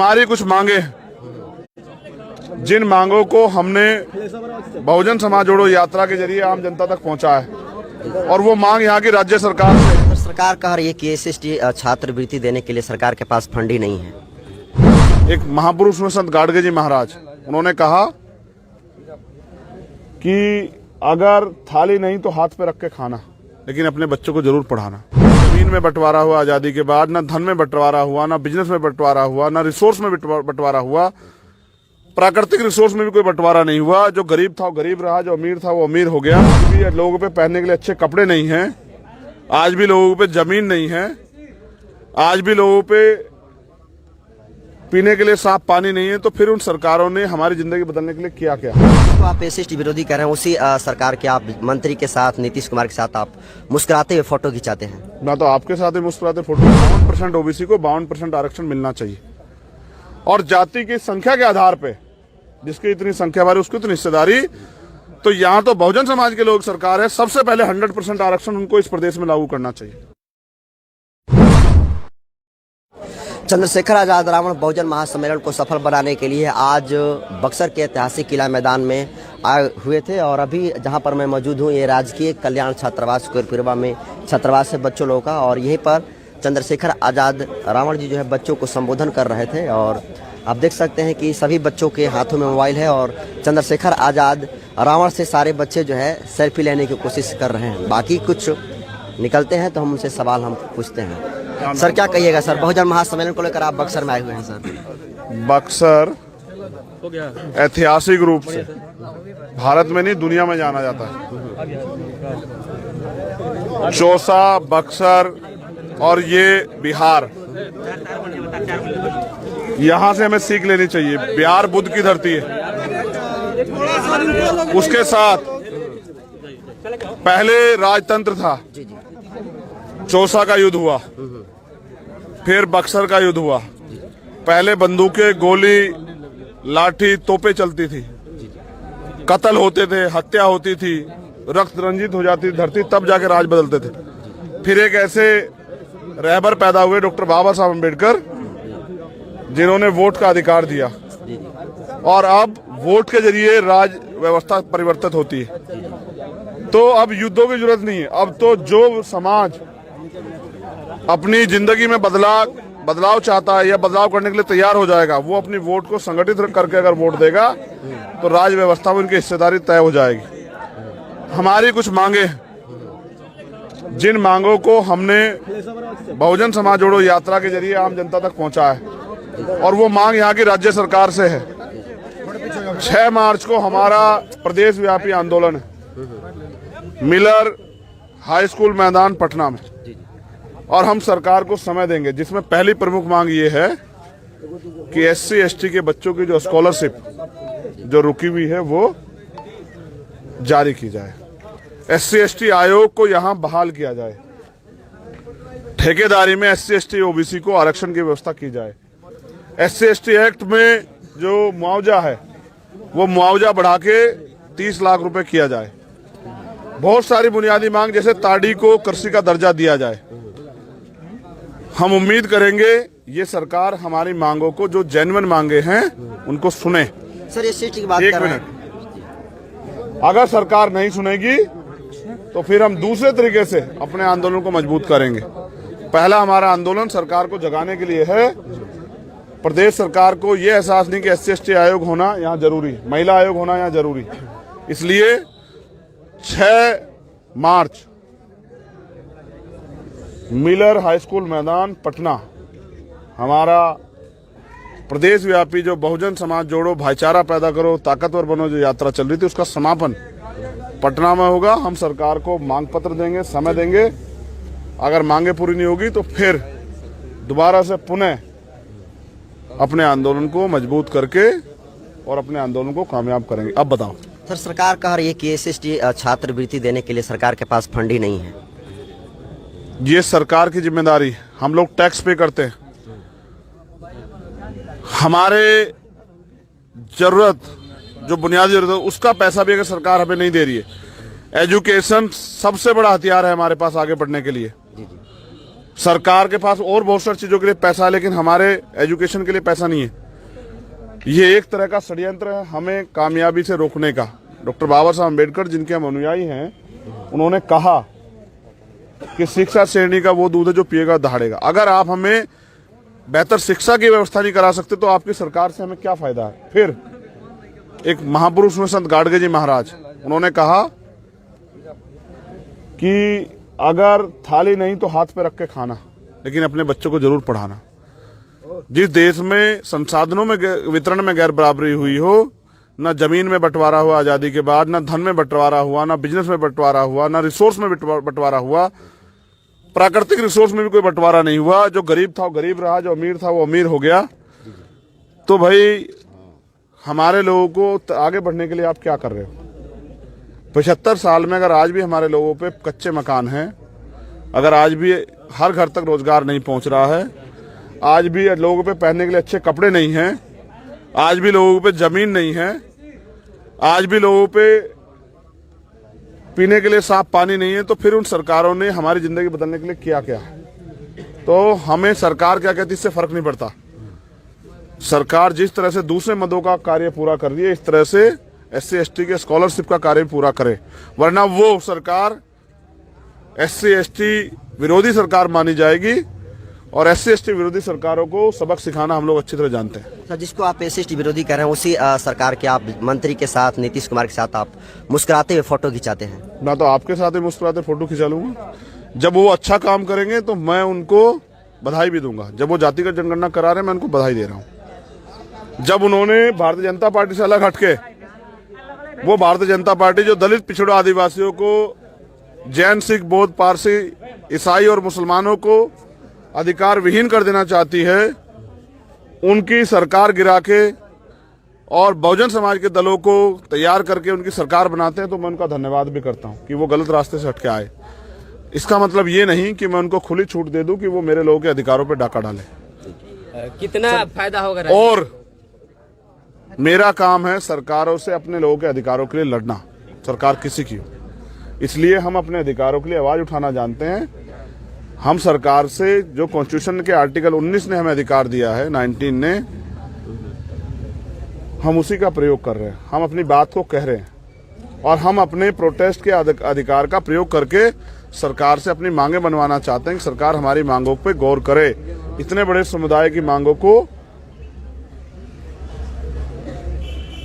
हमारी कुछ मांगे, जिन मांगों को हमने बहुजन समाज जोड़ो यात्रा के जरिए आम जनता तक पहुंचा है, और वो मांग यहाँ की राज्य सरकार से। सरकार कह रही है कि एसएसटी छात्रवृत्ति देने के लिए सरकार के पास फंड ही नहीं है। एक महापुरुष में संत गाडगे जी महाराज, उन्होंने कहा कि अगर थाली नहीं तो हाथ पे रख के खाना, लेकिन अपने बच्चों को जरूर पढ़ाना। जमीन में बंटवारा हुआ आजादी के बाद, न धन में बंटवारा हुआ, न बिजनेस में बंटवारा हुआ, न रिसोर्स में बंटवारा हुआ, प्राकृतिक रिसोर्स में भी कोई बंटवारा नहीं हुआ। जो गरीब था वो गरीब रहा, जो अमीर था वो अमीर हो गया। आज भी लोगों पे पहनने के लिए अच्छे कपड़े नहीं हैं, आज भी लोगों पे जमीन नहीं है, आज भी लोगों पे पीने के लिए साफ पानी नहीं है। तो फिर उन सरकारों ने हमारी जिंदगी बदलने के लिए किया क्या? तो आप एसएसटी विरोधी कह रहे हैं, उसी सरकार के आप मंत्री के साथ, नीतीश कुमार के साथ आप मुस्कुराते हुए फोटो खिंचाते हैं। मैं तो आपके साथ ही मुस्कुराते फोटो। 52% ओबीसी को 52% आरक्षण मिलना चाहिए, और जाति की संख्या के आधार पे जिसकी इतनी संख्या बारी उसकी इतनी हिस्सेदारी। तो यहाँ तो बहुजन समाज के लोग सरकार है, सबसे पहले 100% आरक्षण उनको इस प्रदेश में लागू करना चाहिए। चंद्रशेखर आजाद रावण बहुजन महासम्मेलन को सफल बनाने के लिए आज बक्सर के ऐतिहासिक किला मैदान में आए हुए थे, और अभी जहां पर मैं मौजूद हूं ये राजकीय कल्याण छात्रावास कोरपिरवा में छात्रावास है बच्चों लोगों का, और यहीं पर चंद्रशेखर आजाद रावण जी जो है बच्चों को संबोधन कर रहे थे। और आप देख सकते हैं कि सभी बच्चों के हाथों में मोबाइल है, और चंद्रशेखर आजाद रावण से सारे बच्चे जो है सेल्फी लेने की कोशिश कर रहे हैं। बाकी कुछ निकलते हैं तो हम उनसे सवाल हम पूछते हैं। सर क्या कहिएगा सर, बहुजन महासम्मेलन को लेकर आप बक्सर में आए हुए हैं सर? बक्सर ऐतिहासिक रूप से भारत में नहीं दुनिया में जाना जाता है। चौसा, बक्सर और ये बिहार, यहाँ से हमें सीख लेनी चाहिए। बिहार बुद्ध की धरती है। उसके साथ पहले राजतंत्र था, चौसा का युद्ध हुआ, फिर बक्सर का युद्ध हुआ। पहले बंदूकें, गोली, लाठी, तोपें चलती थी, कत्ल होते थे, हत्या होती थी, रक्त रंजित हो जाती थी धरती, तब जाके राज बदलते थे। फिर एक ऐसे रहबर पैदा हुए डॉक्टर बाबा साहब अम्बेडकर, जिन्होंने वोट का अधिकार दिया, और अब वोट के जरिए राज व्यवस्था परिवर्तित होती है। तो अब युद्धों की जरूरत नहीं है। अब तो जो समाज अपनी जिंदगी में बदलाव चाहता है या बदलाव करने के लिए तैयार हो जाएगा, वो अपनी वोट को संगठित करके अगर वोट देगा तो राज व्यवस्था में उनकी हिस्सेदारी तय हो जाएगी। हमारी कुछ मांगे, जिन मांगों को हमने बहुजन समाज जोड़ो यात्रा के जरिए आम जनता तक पहुंचा है, और वो मांग यहाँ की राज्य सरकार से है। 6 मार्च को हमारा प्रदेश व्यापी आंदोलन है, मिलर हाई स्कूल मैदान पटना में, और हम सरकार को समय देंगे, जिसमें पहली प्रमुख मांग ये है कि SC ST के बच्चों की जो स्कॉलरशिप जो रुकी हुई है वो जारी की जाए। SC ST आयोग को यहां बहाल किया जाए। ठेकेदारी में SC ST OBC को आरक्षण की व्यवस्था की जाए। SC ST एक्ट में जो मुआवजा है वो मुआवजा बढ़ा के 30 लाख रुपए किया जाए। बहुत सारी बुनियादी मांग, जैसे ताड़ी को कृषि का दर्जा दिया जाए। हम उम्मीद करेंगे ये सरकार हमारी मांगों को, जो जेन्युइन मांगे हैं, उनको सुने। सर ये सीट की बात एक कर रहे हैं। मिनट, अगर सरकार नहीं सुनेगी तो फिर हम दूसरे तरीके से अपने आंदोलन को मजबूत करेंगे। पहला हमारा आंदोलन सरकार को जगाने के लिए है। प्रदेश सरकार को यह एहसास नहीं कि SC ST आयोग होना यहाँ जरूरी, महिला आयोग होना यहाँ जरूरी। इसलिए 6 मार्च मिलर हाई स्कूल मैदान पटना, हमारा प्रदेश व्यापी जो बहुजन समाज जोड़ो, भाईचारा पैदा करो, ताकतवर बनो जो यात्रा चल रही थी, उसका समापन पटना में होगा। हम सरकार को मांग पत्र देंगे, समय देंगे। अगर मांगे पूरी नहीं होगी तो फिर दोबारा से पुनः अपने आंदोलन को मजबूत करके और अपने आंदोलन को कामयाब करेंगे। अब बताओ सर, सरकार कह रही है कि एसएसटी छात्रवृत्ति देने के लिए सरकार के पास फंड ही नहीं है। ये सरकार की जिम्मेदारी, हम लोग टैक्स पे करते हैं। हमारे जरूरत जो बुनियादी जरूरत है उसका पैसा भी अगर सरकार हमें नहीं दे रही है। एजुकेशन सबसे बड़ा हथियार है हमारे पास आगे बढ़ने के लिए। सरकार के पास और बहुत सारी चीजों के लिए पैसा है, लेकिन हमारे एजुकेशन के लिए पैसा नहीं है। ये एक तरह का षड्यंत्र है हमें कामयाबी से रोकने का। डॉक्टर बाबा साहब अम्बेडकर, जिनके हम अनुयायी हैं, उन्होंने कहा कि शिक्षा श्रेणी का वो दूध है जो पिएगा दहाड़ेगा। अगर आप हमें बेहतर शिक्षा की व्यवस्था नहीं करा सकते तो आपकी सरकार से हमें क्या फायदा है। फिर एक महापुरुष में संत गाडगे जी महाराज, उन्होंने कहा कि अगर थाली नहीं तो हाथ पे रख के खाना, लेकिन अपने बच्चों को जरूर पढ़ाना। जिस देश में संसाधनों में वितरण में गैर बराबरी हुई हो, न जमीन में बंटवारा हुआ आजादी के बाद, न धन में बंटवारा हुआ, न बिजनेस में बंटवारा हुआ, न रिसोर्स में बंटवारा हुआ, प्राकृतिक रिसोर्स में भी कोई बंटवारा नहीं हुआ। जो गरीब था वो गरीब रहा, जो अमीर था वो अमीर हो गया। तो भाई हमारे लोगों को आगे बढ़ने के लिए आप क्या कर रहे हो? 75 साल में अगर आज भी हमारे लोगों पे कच्चे मकान हैं, अगर आज भी हर घर तक रोजगार नहीं पहुंच रहा है, आज भी लोगों पे पहनने के लिए अच्छे कपड़े नहीं हैं, आज भी लोगों पे जमीन नहीं है, आज भी लोगों पे पीने के लिए साफ पानी नहीं है, तो फिर उन सरकारों ने हमारी जिंदगी बदलने के लिए किया क्या? तो हमें सरकार क्या कहती है इससे फर्क नहीं पड़ता। सरकार जिस तरह से दूसरे मदों का कार्य पूरा कर रही है, इस तरह से SC ST के स्कॉलरशिप का कार्य पूरा करे, वरना वो सरकार SC ST विरोधी सरकार मानी जाएगी। और SC ST विरोधी सरकारों को सबक सिखाना हम लोग अच्छी तरह जानते हैं। सर, जिसको आप SC ST विरोधी कह रहे हैं, उसी सरकार के आप मंत्री के साथ, नीतीश कुमार के साथ आप मुस्कुराते हुए फोटो खिंचाते हैं। मैं तो आपके साथ ही मुस्कुराते फोटो खिंचा लूंगा। जब वो अच्छा काम करेंगे तो मैं उनको बधाई भी दूंगा। जब वो जातिगत जनगणना करा रहे हैं, मैं उनको बधाई दे रहा हूँ। जब उन्होंने भारतीय जनता पार्टी से अलग हटके, वो भारतीय जनता पार्टी जो दलित पिछड़ों आदिवासियों को, जैन सिख बौद्ध पारसी ईसाई और मुसलमानों को अधिकार विहीन कर देना चाहती है, उनकी सरकार गिरा के और बहुजन समाज के दलों को तैयार करके उनकी सरकार बनाते हैं, तो मैं उनका धन्यवाद भी करता हूं कि वो गलत रास्ते से हटके आए। इसका मतलब ये नहीं कि मैं उनको खुली छूट दे दूं कि वो मेरे लोगों के अधिकारों पर डाका डाले। कितना फायदा होगा? और मेरा काम है सरकारों से अपने लोगों के अधिकारों के लिए लड़ना, सरकार किसी की हो। इसलिए हम अपने अधिकारों के लिए आवाज उठाना जानते हैं। हम सरकार से जो कॉन्स्टिट्यूशन के आर्टिकल 19 ने हमें अधिकार दिया है, 19 ने, हम उसी का प्रयोग कर रहे हैं। हम अपनी बात को कह रहे हैं और हम अपने प्रोटेस्ट के अधिकार का प्रयोग करके सरकार से अपनी मांगे बनवाना चाहते हैं कि सरकार हमारी मांगों पे गौर करे। इतने बड़े समुदाय की मांगों को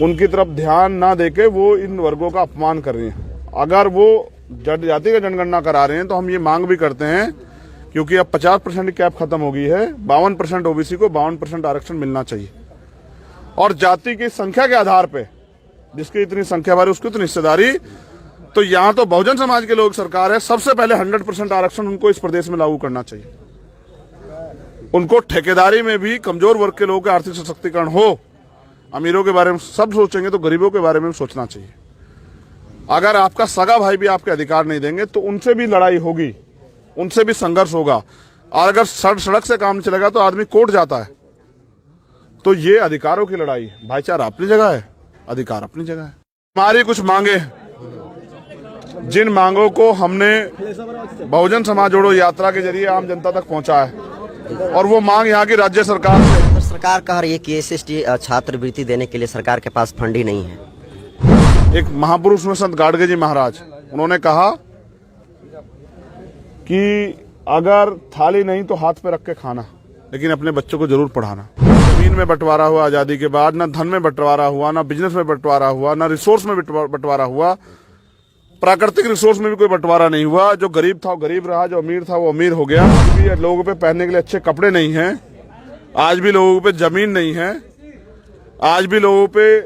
उनकी तरफ ध्यान ना देके वो इन वर्गों का अपमान कर रही हैं। अगर वो जाति का जनगणना करा रहे हैं तो हम ये मांग भी करते हैं, क्योंकि अब 50% की कैप खत्म हो गई है, 52% OBC को 52% आरक्षण मिलना चाहिए। और जाति की संख्या के आधार पे जिसकी इतनी संख्या बारी उसकी इतनी हिस्सेदारी, तो यहाँ तो बहुजन समाज के लोग सरकार है, सबसे पहले 100% आरक्षण उनको इस प्रदेश में लागू करना चाहिए। उनको ठेकेदारी में भी कमजोर वर्ग के लोगों का आर्थिक सशक्तिकरण हो। अमीरों के बारे में सब सोचेंगे तो गरीबों के बारे में भी सोचना चाहिए। अगर आपका सगा भाई भी आपके अधिकार नहीं देंगे तो उनसे भी लड़ाई होगी, उनसे भी संघर्ष होगा। और अगर सड़क से काम चलेगा तो आदमी कोर्ट जाता है। तो ये अधिकारों की लड़ाई है। भाईचारा अपनी जगह है, अधिकार अपनी जगह है। हमारी कुछ मांगे, जिन मांगों को हमने बहुजन समाज जोड़ो यात्रा के जरिए आम जनता तक पहुंचा है, और वो मांग यहाँ की राज्य सरकार से। सरकार कह रही है कि SC ST छात्रवृत्ति देने के लिए सरकार के पास फंड ही नहीं है। एक महापुरुष में संत गाडगे जी महाराज, उन्होंने कहा कि अगर थाली नहीं तो हाथ पे रख के खाना, लेकिन अपने बच्चों को जरूर पढ़ाना। जमीन में बंटवारा हुआ आजादी के बाद, न धन में बंटवारा हुआ, न बिजनेस में बंटवारा हुआ, न रिसोर्स में बंटवारा हुआ, प्राकृतिक रिसोर्स में भी कोई बंटवारा नहीं हुआ। जो गरीब था वो गरीब रहा, जो अमीर था वो अमीर हो गया। आज भी लोगों पे पहनने के लिए अच्छे कपड़े नहीं हैं, आज भी लोगों पे जमीन नहीं है, आज भी लोगों पे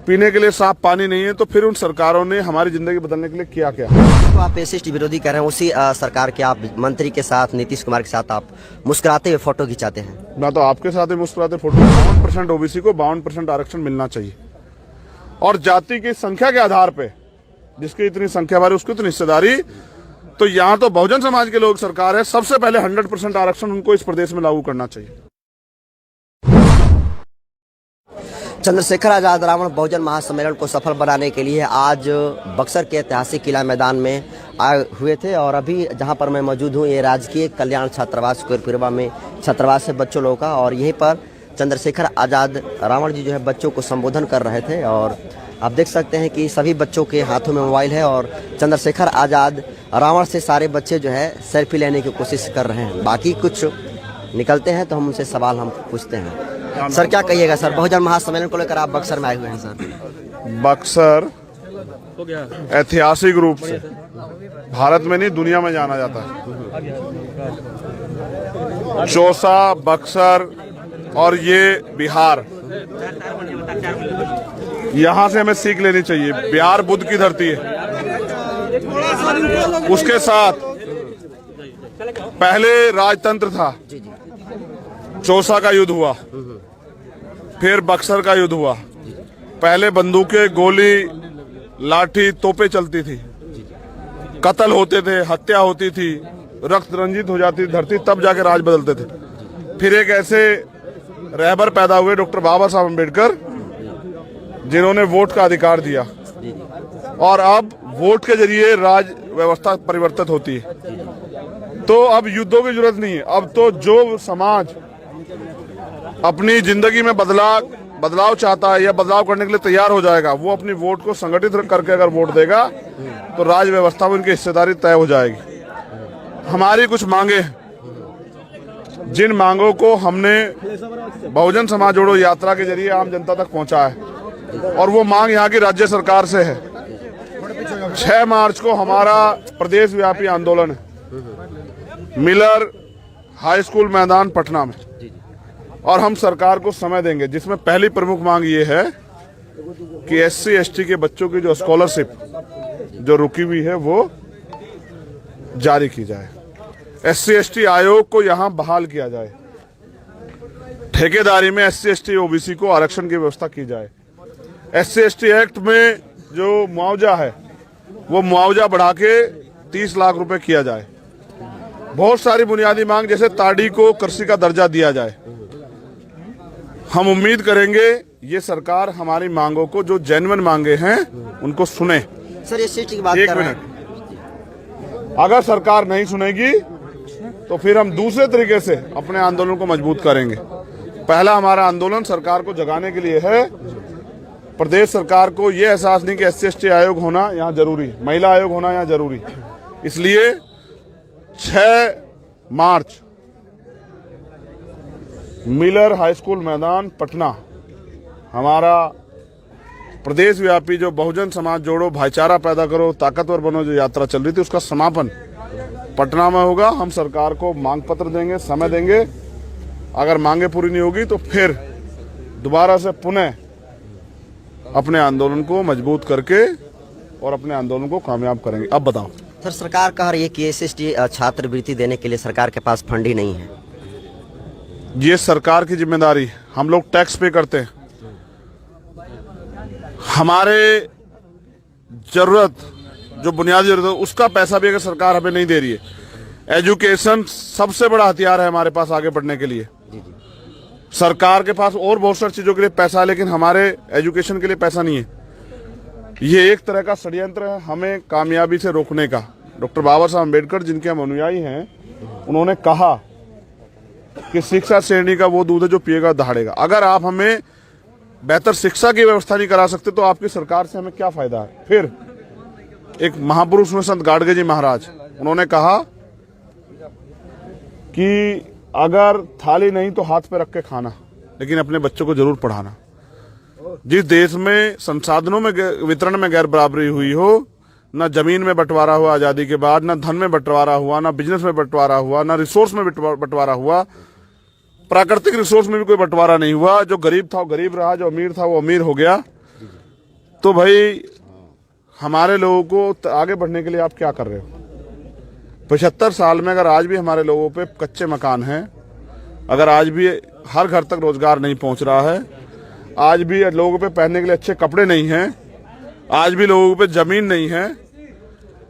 पीने के लिए साफ पानी नहीं है, तो फिर उन सरकारों ने हमारी जिंदगी बदलने के लिए किया क्या? तो आप SC ST विरोधी कह रहे हैं, उसी सरकार के आप मंत्री के साथ, नीतीश कुमार के साथ आप मुस्कुराते हुए फोटो खिंचाते हैं। मैं तो आपके साथ ही मुस्कुराते फोटो। 52% OBC को 52% आरक्षण मिलना चाहिए। और जाति की संख्या के आधार पे जिसकी इतनी संख्या बारी उसकी इतनी हिस्सेदारी, तो यहाँ तो बहुजन समाज के लोग सरकार है, सबसे पहले 100% आरक्षण उनको इस प्रदेश में लागू करना चाहिए। चंद्रशेखर आजाद रावण बहुजन महासम्मेलन को सफल बनाने के लिए आज बक्सर के ऐतिहासिक किला मैदान में आए हुए थे और अभी जहां पर मैं मौजूद हूं ये राजकीय कल्याण छात्रावास कोरपुरवा में छात्रावास है बच्चों लोगों का। और यहीं पर चंद्रशेखर आज़ाद रावण जी जो है बच्चों को संबोधन कर रहे थे। और आप देख सकते हैं कि सभी बच्चों के हाथों में मोबाइल है और चंद्रशेखर आज़ाद रावण से सारे बच्चे जो है सेल्फी लेने की कोशिश कर रहे हैं। बाकी कुछ निकलते हैं तो हम उनसे सवाल हम पूछते हैं। सर क्या कहिएगा सर, बहुजन महासम्मेलन को लेकर आप बक्सर में आए हुए हैं सर। बक्सर ऐतिहासिक रूप से भारत में नहीं दुनिया में जाना जाता है। चौसा, बक्सर और ये बिहार, यहाँ से हमें सीख लेनी चाहिए। बिहार बुद्ध की धरती है। उसके साथ पहले राजतंत्र था, चौसा का युद्ध हुआ, फिर बक्सर का युद्ध हुआ। पहले बंदूकें, गोली, लाठी, तोपें चलती थी, कत्ल होते थे, हत्या होती थी, रक्त रंजित हो जाती थी धरती, तब जाके राज बदलते थे। फिर एक ऐसे रहबर पैदा हुए डॉक्टर बाबा साहब अम्बेडकर, जिन्होंने वोट का अधिकार दिया और अब वोट के जरिए राज व्यवस्था परिवर्तित होती है। तो अब युद्धों की जरूरत नहीं है। अब तो जो समाज अपनी जिंदगी में बदलाव चाहता है या बदलाव करने के लिए तैयार हो जाएगा, वो अपनी वोट को संगठित करके अगर वोट देगा तो राज व्यवस्था में उनकी हिस्सेदारी तय हो जाएगी। हमारी कुछ मांगे हैं, जिन मांगों को हमने बहुजन समाज जोड़ो यात्रा के जरिए आम जनता तक पहुंचा है और वो मांग यहाँ की राज्य सरकार से है। 6 मार्च को हमारा प्रदेश व्यापी आंदोलन है मिलर हाई स्कूल मैदान पटना में, और हम सरकार को समय देंगे, जिसमें पहली प्रमुख मांग ये है कि SC ST के बच्चों की जो स्कॉलरशिप जो रुकी हुई है वो जारी की जाए। SC ST आयोग को यहां बहाल किया जाए। ठेकेदारी में SC ST OBC को आरक्षण की व्यवस्था की जाए। SC ST एक्ट में जो मुआवजा है वो मुआवजा बढ़ा के 30 लाख रुपए किया जाए। बहुत सारी बुनियादी मांग, जैसे ताड़ी को कृषि का दर्जा दिया जाए। हम उम्मीद करेंगे ये सरकार हमारी मांगों को, जो जेन्युइन मांगे हैं, उनको सुने। सर ये सीट की बात एक कर रहे हैं। मिनट, अगर सरकार नहीं सुनेगी तो फिर हम दूसरे तरीके से अपने आंदोलन को मजबूत करेंगे। पहला हमारा आंदोलन सरकार को जगाने के लिए है। प्रदेश सरकार को यह एहसास नहीं कि SC ST आयोग होना यहाँ जरूरी, महिला आयोग होना यहाँ जरूरी। इसलिए 6 मार्च मिलर हाई स्कूल मैदान पटना, हमारा प्रदेश व्यापी जो बहुजन समाज जोड़ो, भाईचारा पैदा करो, ताकतवर बनो जो यात्रा चल रही थी, उसका समापन पटना में होगा। हम सरकार को मांग पत्र देंगे, समय देंगे। अगर मांगे पूरी नहीं होगी तो फिर दोबारा से पुनः अपने आंदोलन को मजबूत करके और अपने आंदोलन को कामयाब करेंगे। अब बताओ सर, सरकार कह रही है कि SC ST छात्रवृत्ति देने के लिए सरकार के पास फंड ही नहीं है। ये सरकार की जिम्मेदारी, हम लोग टैक्स पे करते हैं। हमारे जरूरत जो बुनियादी जरूरत है उसका पैसा भी अगर सरकार हमें नहीं दे रही है। एजुकेशन सबसे बड़ा हथियार है हमारे पास आगे बढ़ने के लिए। सरकार के पास और बहुत सारी चीजों के लिए पैसा है, लेकिन हमारे एजुकेशन के लिए पैसा नहीं है। ये एक तरह का षड्यंत्र है हमें कामयाबी से रोकने का। डॉक्टर बाबा साहब अम्बेडकर, जिनके हम अनुयायी हैं, उन्होंने कहा कि शिक्षा श्रेणी का वो दूध है जो पिएगा दहाड़ेगा। अगर आप हमें बेहतर शिक्षा की व्यवस्था नहीं करा सकते तो आपकी सरकार से हमें क्या फायदा है। फिर एक महापुरुष में संत गाडगे जी महाराज, उन्होंने कहा कि अगर थाली नहीं तो हाथ पे रख के खाना, लेकिन अपने बच्चों को जरूर पढ़ाना। जिस देश में संसाधनों में वितरण में गैर बराबरी हुई हो, न जमीन में बंटवारा हुआ आजादी के बाद, न धन में बंटवारा हुआ, न बिजनेस में बंटवारा हुआ, न रिसोर्स में बंटवारा हुआ, प्राकृतिक रिसोर्स में भी कोई बंटवारा नहीं हुआ। जो गरीब था वो गरीब रहा, जो अमीर था वो अमीर हो गया। तो भाई हमारे लोगों को आगे बढ़ने के लिए आप क्या कर रहे हो? 75 साल में अगर आज भी हमारे लोगों पे कच्चे मकान हैं, अगर आज भी हर घर तक रोजगार नहीं पहुंच रहा है, आज भी लोगों पे पहनने के लिए अच्छे कपड़े नहीं हैं, आज भी लोगों पे जमीन नहीं है,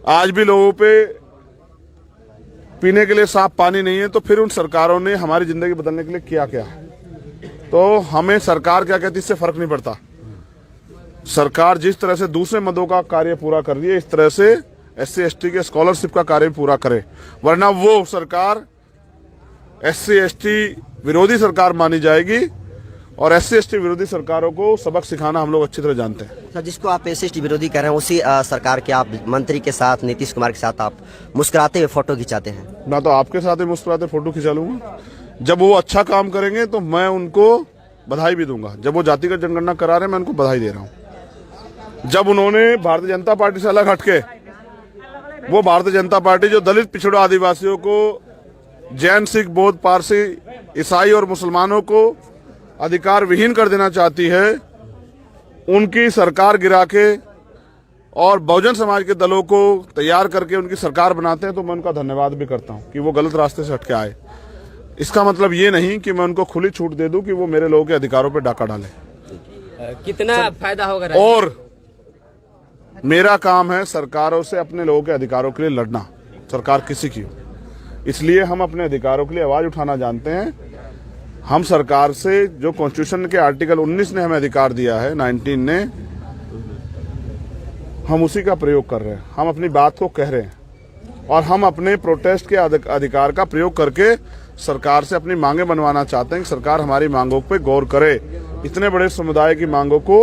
आज भी लोगों पे पीने के लिए साफ पानी नहीं है, तो फिर उन सरकारों ने हमारी जिंदगी बदलने के लिए किया क्या? तो हमें सरकार क्या कहती है इससे फर्क नहीं पड़ता। सरकार जिस तरह से दूसरे मदों का कार्य पूरा कर रही है, इस तरह से SC ST के स्कॉलरशिप का कार्य पूरा करे, वरना वो सरकार SC ST विरोधी सरकार मानी जाएगी और SC ST विरोधी सरकारों को सबक सिखाना हम लोग अच्छी तरह जानते हैं। सर, जिसको आप SC ST विरोधी कह रहे हैं उसी सरकार के आप मंत्री के साथ, नीतीश कुमार के साथ आप मुस्कुराते हुए फोटो खिंचाते हैं। मैं तो आपके साथ ही मुस्कुराते फोटो खिंचा लूंगा। जब वो अच्छा काम करेंगे तो मैं उनको बधाई भी दूंगा। जब वो जातिगत जनगणना करा रहे हैं मैं उनको बधाई दे रहा हूं। जब उन्होंने भारतीय जनता पार्टी से अलग हटके, वो भारतीय जनता पार्टी जो दलित पिछड़ों आदिवासियों को, जैन सिख बौद्ध पारसी ईसाई और मुसलमानों को अधिकार विहीन कर देना चाहती है, उनकी सरकार गिरा के और बहुजन समाज के दलों को तैयार करके उनकी सरकार बनाते हैं, तो मैं उनका धन्यवाद भी करता हूं कि वो गलत रास्ते से हटके आए। इसका मतलब ये नहीं कि मैं उनको खुली छूट दे दूं कि वो मेरे लोगों के अधिकारों पर डाका डालें। कितना फायदा होगा? और मेरा काम है सरकारों से अपने लोगों के अधिकारों के लिए लड़ना, सरकार किसी की हो। इसलिए हम अपने अधिकारों के लिए आवाज उठाना जानते हैं। हम सरकार से जो कॉन्स्टिट्यूशन के आर्टिकल 19 ने हमें अधिकार दिया है, 19 ने, हम उसी का प्रयोग कर रहे हैं। हम अपनी बात को कह रहे हैं और हम अपने प्रोटेस्ट के अधिकार का प्रयोग करके सरकार से अपनी मांगे बनवाना चाहते हैं कि सरकार हमारी मांगों पे गौर करे। इतने बड़े समुदाय की मांगों को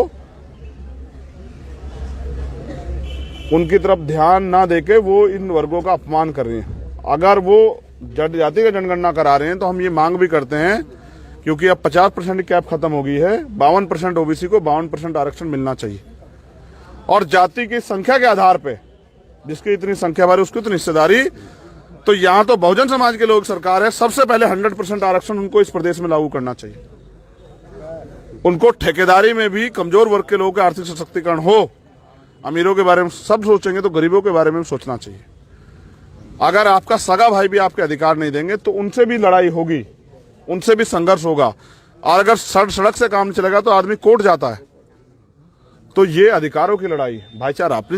उनकी तरफ ध्यान ना देके वो इन वर्गों का अपमान कर रही हैं। अगर वो जातिगत जनगणना करा रहे हैं तो हम ये मांग भी करते हैं, क्योंकि अब 50% की कैप खत्म हो गई है, 52% ओबीसी को 52% आरक्षण मिलना चाहिए। और जाति की संख्या के आधार पे जिसकी इतनी संख्या बारे उसकी इतनी हिस्सेदारी, तो यहाँ तो बहुजन समाज के लोग सरकार है, सबसे पहले 100% आरक्षण उनको इस प्रदेश में लागू करना चाहिए। उनको ठेकेदारी में भी कमजोर वर्ग के लोगों का आर्थिक सशक्तिकरण हो। अमीरों के बारे में सब सोचेंगे तो गरीबों के बारे में सोचना चाहिए। अगर आपका सगा भाई भी आपके अधिकार नहीं देंगे तो उनसे भी लड़ाई होगी, उनसे भी संघर्ष होगा। और अगर सड़क से काम नहीं चलेगा तो आदमी कोर्ट जाता है। तो ये अधिकारों की लड़ाई, भाईचारा अपनी जगह